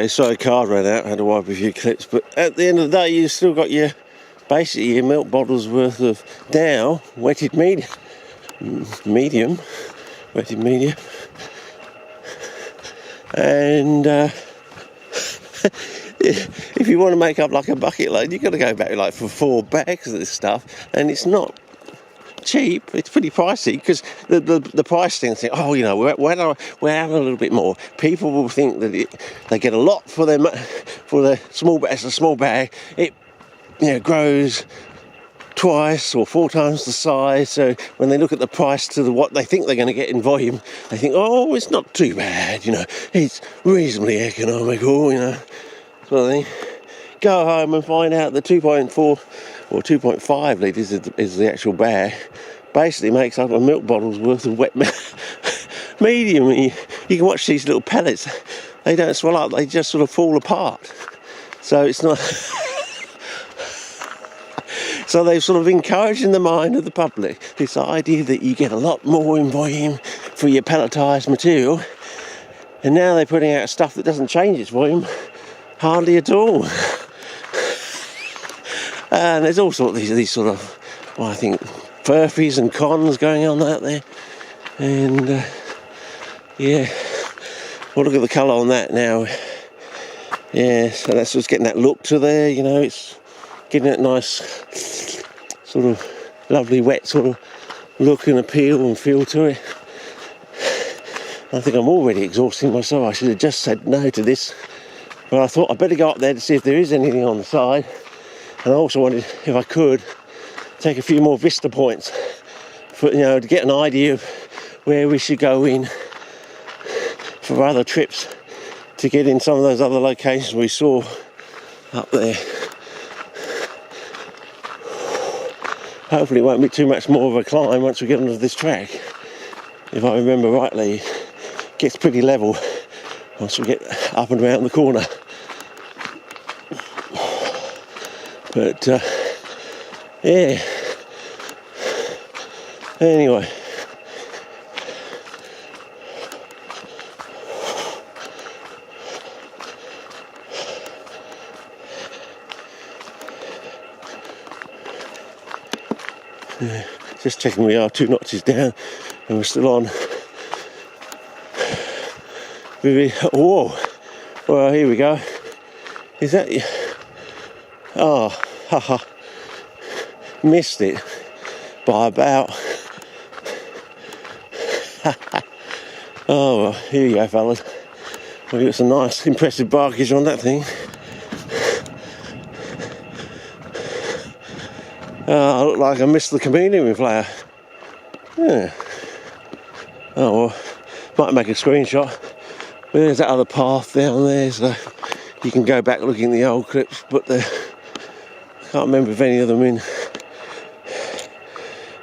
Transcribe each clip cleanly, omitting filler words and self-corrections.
Sorry, card ran out. I had to wipe a few clips, but at the end of the day, you've still got basically your milk bottles worth of now wetted medium, and if you want to make up like a bucket load, you've got to go back like for 4 bags of this stuff, and it's not cheap. It's pretty pricey, because the price thing, oh, you know, we're having a little bit more. People will think that they get a lot for their small bag. It's a small bag. It, you know, grows twice or 4 times the size. So when they look at the price to what they think they're going to get in volume, they think, oh, it's not too bad. You know, it's reasonably economical. You know, sort of thing. Go home and find out the 2.4 or 2.5 litres is the actual bag. Basically makes up a milk bottle's worth of wet medium. You can watch these little pellets. They don't swell up. They just sort of fall apart. So it's not... So they've sort of encouraged in the mind of the public this idea that you get a lot more in volume for your pelletised material. And now they're putting out stuff that doesn't change its volume hardly at all. And there's all sorts of these sort of, well, I think, furphies and cons going on out there. And, yeah. Well, look at the colour on that now. Yeah, so that's just getting that look to there, you know, it's getting that nice, sort of lovely wet sort of look and appeal and feel to it. I think I'm already exhausting myself. I should have just said no to this. But I thought I'd better go up there to see if there is anything on the side. And I also wanted, if I could, take a few more vista points for, you know, to get an idea of where we should go in for other trips, to get in some of those other locations we saw up there. Hopefully it won't be too much more of a climb once we get onto this track. If I remember rightly, it gets pretty level once we get up and around the corner. But, yeah. Anyway. Yeah, just checking we are 2 notches down and we're still on. Whoa. Well, here we go. Is that... Oh, haha. Missed it by about... Oh, well, here you go, fellas. We've got some nice, impressive barkage on that thing. I look like I missed the chameleon flower. Yeah. Oh, well, might make a screenshot. There's that other path down there, so you can go back looking at the old clips, but I can't remember if any of them in.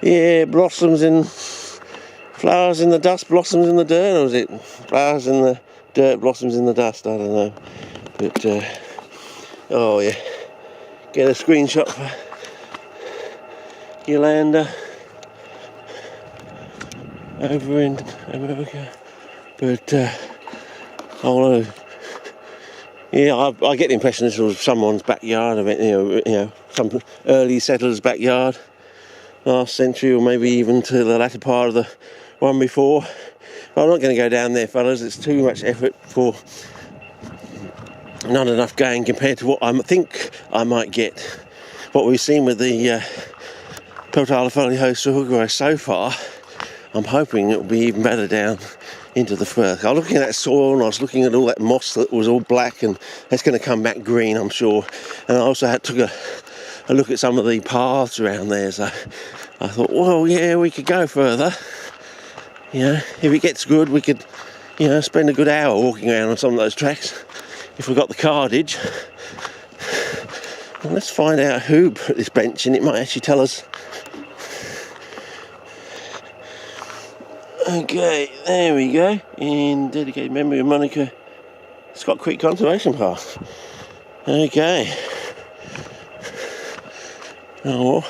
Yeah, blossoms in, flowers in the dust, blossoms in the dirt, or was it flowers in the dirt, blossoms in the dust? I don't know. But, oh yeah, get a screenshot for Yolanda over in America. But, I get the impression this was someone's backyard, you know, some early settlers' backyard, last century, or maybe even to the latter part of the one before. But I'm not going to go down there, fellas. It's too much effort for not enough gain compared to what I think I might get. What we've seen with the Into-The-FIRTH so far, I'm hoping it will be even better down into the Firth. I was looking at that soil and I was looking at all that moss that was all black, and that's going to come back green, I'm sure. And I also took a look at some of the paths around there, so I thought, well, yeah, we could go further. You know, if it gets good, we could, you know, spend a good hour walking around on some of those tracks if we got the cardage. And let's find out who put this bench in. It might actually tell us. Okay, there we go. In dedicated memory of Monica Scott Creek Conservation Park. Okay. Oh.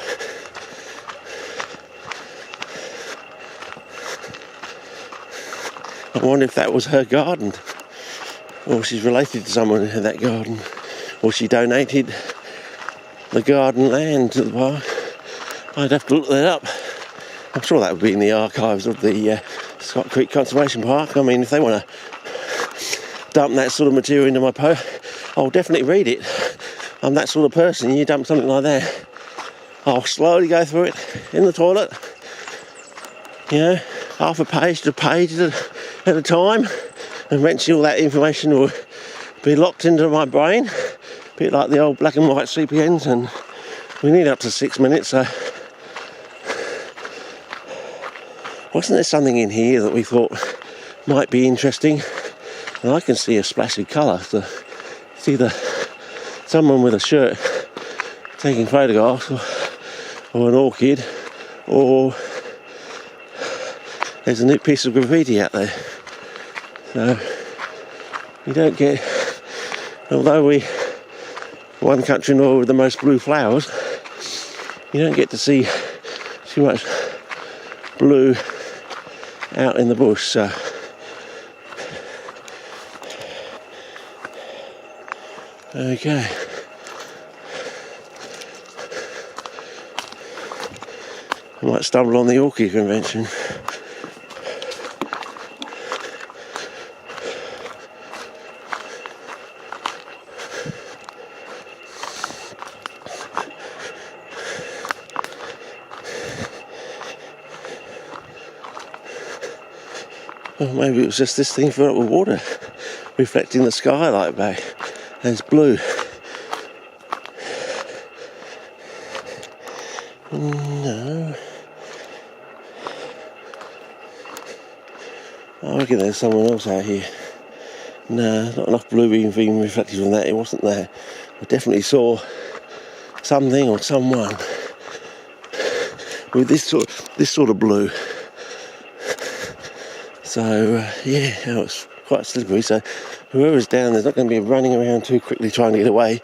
I wonder if that was her garden. or she's related to someone who had that garden, or she donated the garden land to the park. I'd have to look that up. I'm sure that would be in the archives of the Scott Creek Conservation Park. I mean, if they want to dump that sort of material into my post, I'll definitely read it. I'm that sort of person. You dump something like that, I'll slowly go through it in the toilet, you know, half a page to a page at a time, and eventually all that information will be locked into my brain, a bit like the old black and white CPNs, and we need up to 6 minutes, so wasn't there something in here that we thought might be interesting? And I can see a splash of colour. So it's either someone with a shirt taking photographs or an orchid, or there's a new piece of graffiti out there. So you don't get, although we one country in the world with the most blue flowers, you don't get to see too much blue out in the bush. So okay. I might stumble on the orchid convention. Well, maybe it was just this thing filled up with water, reflecting the skylight back as blue. No. I reckon there's someone else out here. No, not enough blue being reflected from that. It wasn't there. I definitely saw something or someone with this sort of blue. So yeah, it was quite slippery. So whoever's down there's not going to be running around too quickly trying to get away.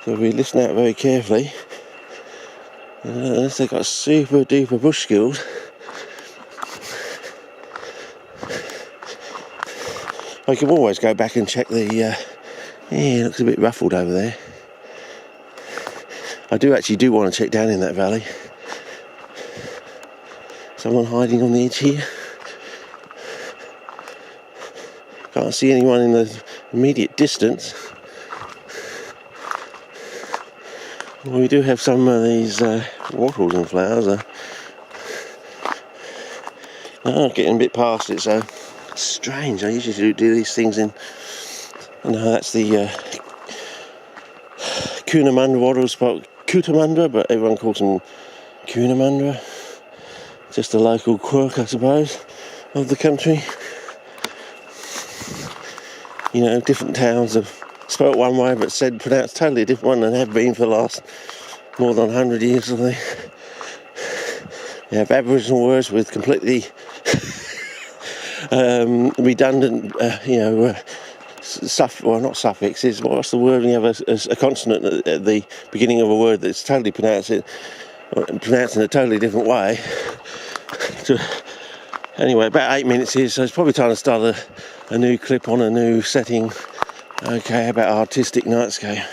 So we listen out very carefully. Unless they've got super duper bush skills. I can always go back and check the. Yeah, it looks a bit ruffled over there. I do want to check down in that valley. Someone hiding on the edge here. Can't see anyone in the immediate distance. Well, we do have some of these wattles and flowers. Getting a bit past it, so strange. I usually do these things in. I know that's the Coonamunra wattles, spelled Cootamundra, but everyone calls them Coonamunra. Just a local quirk, I suppose, of the country. You know, different towns have spelt one way but pronounced totally a different one and have been for the last more than 100 years, I think. You have Aboriginal words with completely redundant, not suffixes. What's the word when you have a consonant at the beginning of a word that's totally pronounced in a totally different way? Anyway, about 8 minutes here, so it's probably time to start a new clip on a new setting. Okay, about artistic nightscape.